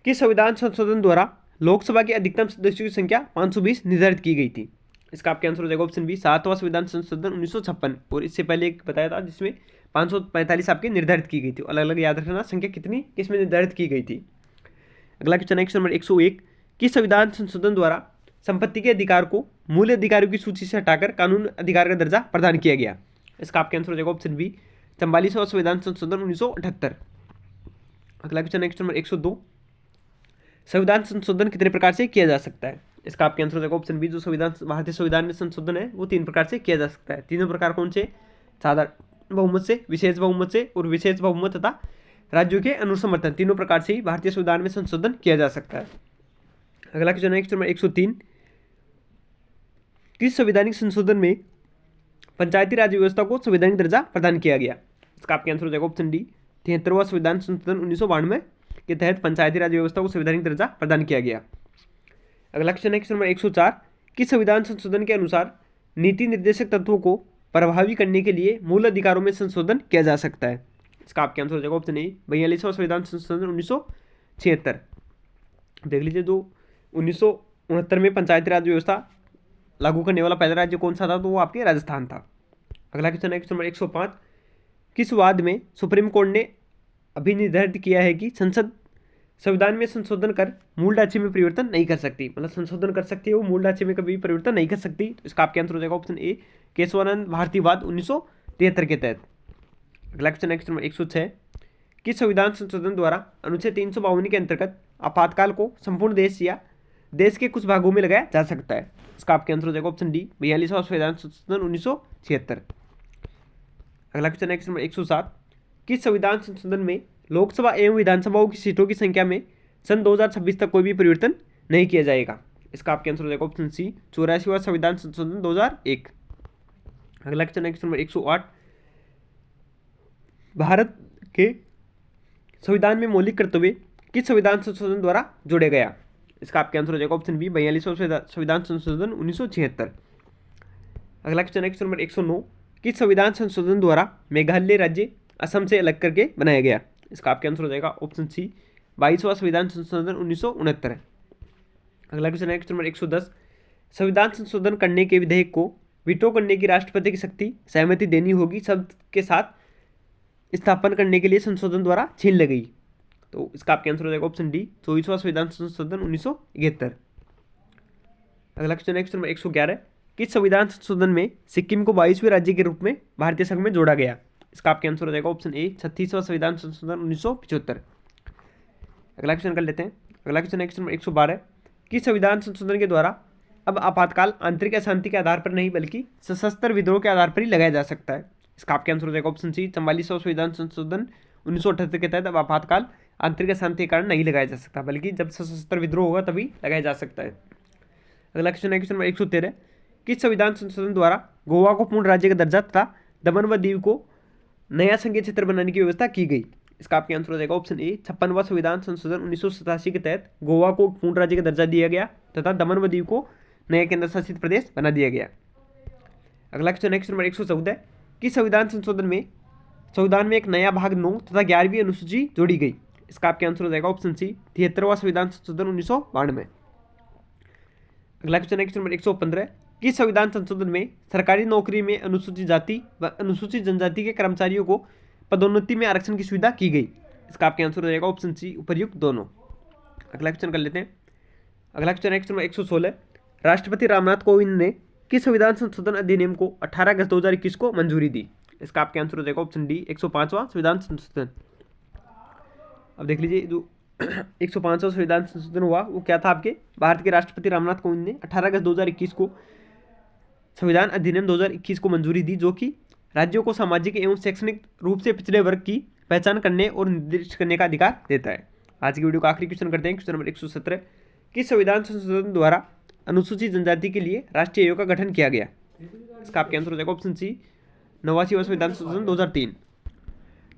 किस संविधान संशोधन द्वारा लोकसभा के अधिकतम सदस्यों की संख्या 520 निर्धारित की गई थी? इसका आपका आंसर हो जाएगा ऑप्शन बी 7वां संविधान संशोधन 1956। और इससे पहले एक बताया था जिसमें 545 आपकी निर्धारित की गई थी। अलग अलग याद रखना संख्या कितनी किसमें निर्धारित की गई थी। अगला क्वेश्चन है क्वेश्चन नंबर 101। किस संविधान संशोधन द्वारा संपत्ति के अधिकार को मूल अधिकारों की सूची से हटाकर कानून अधिकार का दर्जा प्रदान किया गया? इसका आपका आंसर हो जाएगा ऑप्शन बी 44वां संविधान संशोधन 1978। अगला क्वेश्चन है क्वेश्चन नंबर 102। संविधान संशोधन कितने प्रकार से किया जा सकता है? इसका आपका आंसर हो जाएगा ऑप्शन बी जो भारतीय संविधान में संशोधन है वो 3 प्रकार से किया जा सकता है। तीनों प्रकार कौन से? साधारण बहुमत से, विशेष बहुमत से और विशेष बहुमत तथा राज्यों के अनुसमर्थन, तीनों प्रकार से ही भारतीय संविधान में संशोधन किया जा सकता है। अगला क्वेश्चन है क्वेश्चन नंबर 103। किस संवैधानिक संशोधन में पंचायती राज व्यवस्था को संवैधानिक दर्जा प्रदान किया गया? इसका आपका आंसर हो जाएगा ऑप्शन डी 73वां संविधान संशोधन 1992 के तहत पंचायती राज व्यवस्था को संवैधानिक दर्जा प्रदान किया गया। अगला क्वेश्चन है क्वेश्चन नंबर 104। किस संविधान संशोधन के अनुसार नीति निर्देशक तत्वों को प्रभावी करने के लिए मूल अधिकारों में संशोधन किया जा सकता है? इसका आपका आंसर हो जाएगा ऑप्शन ए 42वां संविधान संशोधन 1976। देख लीजिए जो 1969 में पंचायती राज व्यवस्था लागू करने वाला पहला राज्य कौन सा था? तो वो आपके राजस्थान था। अगला क्वेश्चन है क्वेश्चन नंबर 105। किस वाद में सुप्रीम कोर्ट ने अभी निर्धारित किया है कि संसद संविधान में संशोधन कर मूल ढांचे में परिवर्तन नहीं कर सकती? मतलब संशोधन कर सकती है वो मूल ढांचे में कभी परिवर्तन नहीं कर सकती। तो इसका आपका आंसर हो जाएगा ऑप्शन ए केशवानंद भारती वाद 1973 के तहत। अगला क्वेश्चन है क्वेश्चन नंबर 106। किस संविधान संशोधन द्वारा अनुच्छेद 352 के अंतर्गत आपातकाल को संपूर्ण देश या देश के कुछ भागों में लगाया जा सकता है? इसका आपका आंसर हो जाएगा ऑप्शन डी 42वां संविधान संशोधन 1976। अगला क्वेश्चन है क्वेश्चन नंबर 107। किस संविधान संशोधन में लोकसभा एवं विधानसभाओं की सीटों की संख्या में सन 2026 तक कोई भी परिवर्तन नहीं किया जाएगा? इसका आपका आंसर हो जाएगा ऑप्शन सी 84वां संविधान संशोधन 2001। अगला क्वेश्चन है क्वेश्चन नंबर 108। भारत के संविधान में मौलिक कर्तव्य किस संविधान संशोधन द्वारा जोड़े गया? इसका आपका आंसर हो जाएगा ऑप्शन बी 42वां संविधान संशोधन 1976। अगला क्वेश्चन है क्वेश्चन नंबर 109। किस संविधान संशोधन द्वारा मेघालय राज्य असम से अलग करके बनाया गया? इसका आपका आंसर हो जाएगा ऑप्शन सी 22वां संविधान संशोधन 1969। अगला क्वेश्चन है क्वेश्चन नंबर 110। संविधान संशोधन करने के विधेयक को वीटो करने की राष्ट्रपति की शक्ति सहमति देनी होगी शब्द के साथ स्थापन करने के लिए संशोधन द्वारा छीन ली गई? तो इसका आपका आंसर हो जाएगा ऑप्शन डी 24वां संविधान संशोधन 1971। अगला क्वेश्चन है क्वेश्चन नंबर 111। किस संविधान संशोधन में सिक्किम को 22वें राज्य के रूप में भारतीय संघ में जोड़ा गया? इसका आपका आंसर हो जाएगा ऑप्शन ए 36वां संविधान संशोधन 1975। अगला क्वेश्चन कर लेते हैं। अगला क्वेश्चन है क्वेश्चन नंबर 112। किस संविधान संशोधन के द्वारा अब आपातकाल आंतरिक अशांति के आधार पर नहीं बल्कि सशस्त्र विद्रोह के आधार पर ही लगाया जा सकता है? इसका आपका आंसर हो जाएगा ऑप्शन सी 44वां संविधान संशोधन 1978 के तहत अब आपातकाल आंतरिक अशांति के कारण नहीं लगाया जा सकता बल्कि जब सशस्त्र विद्रोह होगा तभी लगाया जा सकता है। अगला क्वेश्चन है क्वेश्चन नंबर 113। किस संविधान संशोधन द्वारा गोवा को पूर्ण राज्य का दर्जा तथा दमन व दीव को नया संघीय क्षेत्र बनाने की व्यवस्था की गई? इसका आपका आंसर हो जाएगा ऑप्शन ए 56वां संविधान संशोधन 1987 के तहत गोवा को पूर्ण राज्य का दर्जा दिया गया तथा दमन व दीव को नया केंद्र शासित प्रदेश बना दिया गया। अगला क्वेश्चन है क्वेश्चन नंबर 114। किस संविधान संशोधन में एक नया भाग 9 तथा 11वीं अनुसूची जोड़ी गई? इसका आपका आंसर हो जाएगा ऑप्शन सी 73वां संविधान संशोधन 1992। अगला क्वेश्चन है क्वेश्चन नंबर 115। किस संविधान संशोधन में सरकारी नौकरी में अनुसूचित जाति व अनुसूचित जनजाति के कर्मचारियों को पदोन्नति में आरक्षण की सुविधा की गई? इसका आपका आंसर हो जाएगा ऑप्शन सी उपर्युक्त दोनों। अगला क्वेश्चन कर लेते हैं। अगला क्वेश्चन है क्वेश्चन नंबर 116। राष्ट्रपति रामनाथ कोविंद ने किस संविधान संशोधन अधिनियम को 18 अगस्त 2021 को मंजूरी दी? इसका आपका आंसर हो जाएगा ऑप्शन डी 105वां संविधान संशोधन। अब देख लीजिए जो 105वां संविधान संशोधन हुआ वो क्या था आपके भारत के राष्ट्रपति रामनाथ कोविंद ने 18 अगस्त 2021 को संविधान अधिनियम 2021 को मंजूरी दी, जो कि राज्यों को सामाजिक एवं शैक्षणिक रूप से पिछड़े वर्ग की पहचान करने और निर्दिष्ट करने का अधिकार देता है। आज की वीडियो का आखिरी क्वेश्चन करते हैं, क्वेश्चन नंबर 117। किस संविधान संशोधन द्वारा अनुसूचित जनजाति के लिए राष्ट्रीय आयोग का गठन किया गया? इसका आपका आंसर हो जाएगा ऑप्शन सी 89वां संविधान संशोधन 2003।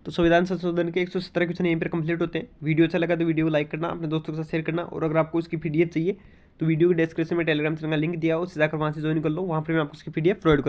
तो संविधान संशोधन के 117 क्वेश्चन यहीं पर कंप्लीट होते हैं। वीडियो अच्छा लगा तो वीडियो को लाइक करना, अपने दोस्तों के साथ शेयर करना, और अगर आपको इसकी पीडीएफ चाहिए तो वीडियो के डिस्क्रिप्शन में टेलीग्राम चैनल का लिंक दिया हो, सीधा कर वहाँ से ज्वाइन कर लो, वहाँ पर मैं आपको इसकी पीडीएफ प्रोवाइड